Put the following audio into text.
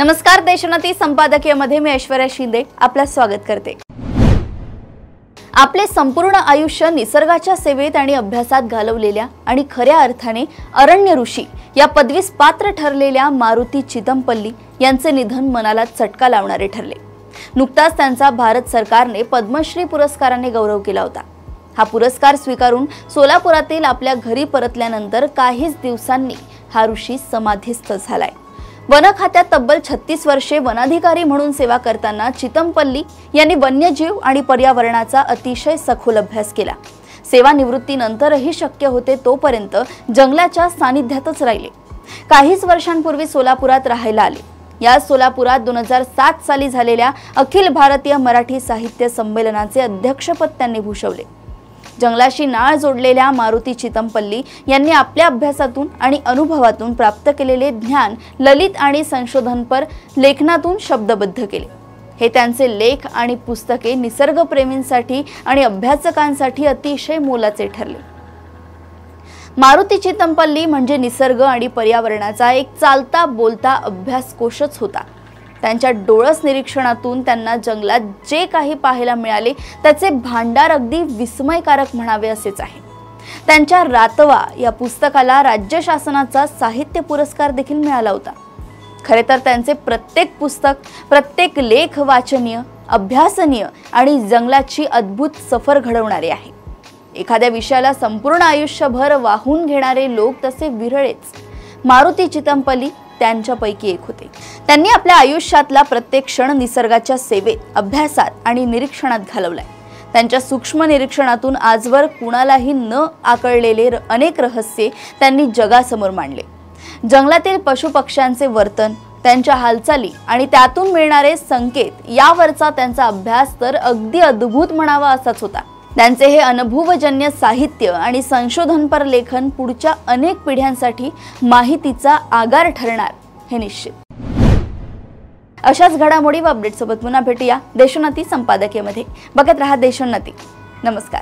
नमस्कार, देशोन्नती संपादकीयमध्ये मी ऐश्वर्या शिंदे आपलं स्वागत करते। आपले संपूर्ण आयुष्य निसर्गाच्या सेवेत आणि अभ्यासात घालवलेल्या आणि खऱ्या अर्थाने अरण्य ऋषी या पदवीस पात्र ठरलेल्या मारुती चितमपल्ली यांचे निधन मनाला चटका लावणारे ठरले। नुकताच त्यांचा भारत सरकारने पद्मश्री पुरस्काराने गौरव केला होता। हा पुरस्कार स्वीकारून सोलापुरातील आपल्या घरी परतल्यानंतर काहीच दिवसांनी हा ऋषी समाधीस्थ झालाय। वन खात्यात तब्बल 36 वर्षे वनाधिकारी म्हणून सेवा करताना चितमपल्ली यांनी वन्यजीव आणि पर्यावरणाचा अतिशय सखोल अभ्यास केला। सेवानिवृत्तीनंतरही शक्य होते तोपर्यंत जंगलाच्या सानिध्यातच राहिले। काहीच वर्षांपूर्वी सोलापुरात राहायला आले। या सोलापुरात 2007 साली झालेल्या अखिल भारतीय मराठी साहित्य संमेलनाचे अध्यक्षपद त्यांनी भूषवले। जंगलाशी नाळ जोडलेल्या मारुती चितमपल्ली यांनी आपल्या अभ्यासातून आणि अनुभवातून प्राप्त केलेले ज्ञान ललित आणि संशोधनपर लेखनातून शब्दबद्ध केले। हे त्यांचे लेख आणि पुस्तके निसर्गप्रेमींसाठी आणि अभ्यासकांसाठी अतिशय मोलाचे ठरले। मारुती चितमपल्ली म्हणजे निसर्ग आणि पर्यावरणाचा एक चालता बोलता अभ्यासकोशच होता। त्यांच्या डोळस निरीक्षणातून त्यांना जंगलात जे काही पाहायला मिळाले त्याचे भांडार अगदी विस्मयकारक म्हणावे असेच आहे। त्यांच्या रातवा या पुस्तकाला राज्य शासनाचा साहित्य पुरस्कार देखील मिळाला होता। खरे तर त्यांचे प्रत्येक पुस्तक, प्रत्येक लेख वाचनीय, अभ्यासनीय आणि जंगलाची अद्भुत सफर घडवणारे आहे। एखाद्या विषयाला संपूर्ण आयुष्यभर वाहून घेणारे लोक तसे विरळेच। मारुती चितमपल्ली त्यांच्यापैकी एक होते। त्यांनी आपल्या आयुष्यातला प्रत्येक क्षण निसर्गाच्या सेवेत, अभ्यासात आणि निरीक्षणात घालवलाय। त्यांच्या सूक्ष्म निरीक्षणातून आजवर कुणालाही न आकळलेले अनेक रहस्ये त्यांनी जगासमोर मांडले। जंगलातील पशुपक्ष्यांचे वर्तन, त्यांच्या हालचाली आणि त्यातून मिळणारे संकेत यावरचा त्यांचा अभ्यास तर अगदी अद्भुत म्हणावा असाच होता। त्यांचे हे अनुभवजन्य साहित्य आणि संशोधनपर लेखन पुढच्या अनेक पिढ्यांसाठी माहितीचा आगार ठरणार हे निश्चित। अशाच घडामोडी व अपडेट सोबत पुन्हा भेटूया देशोन्नती संपादकीयमध्ये। बघत रहा देशोन्नती। नमस्कार।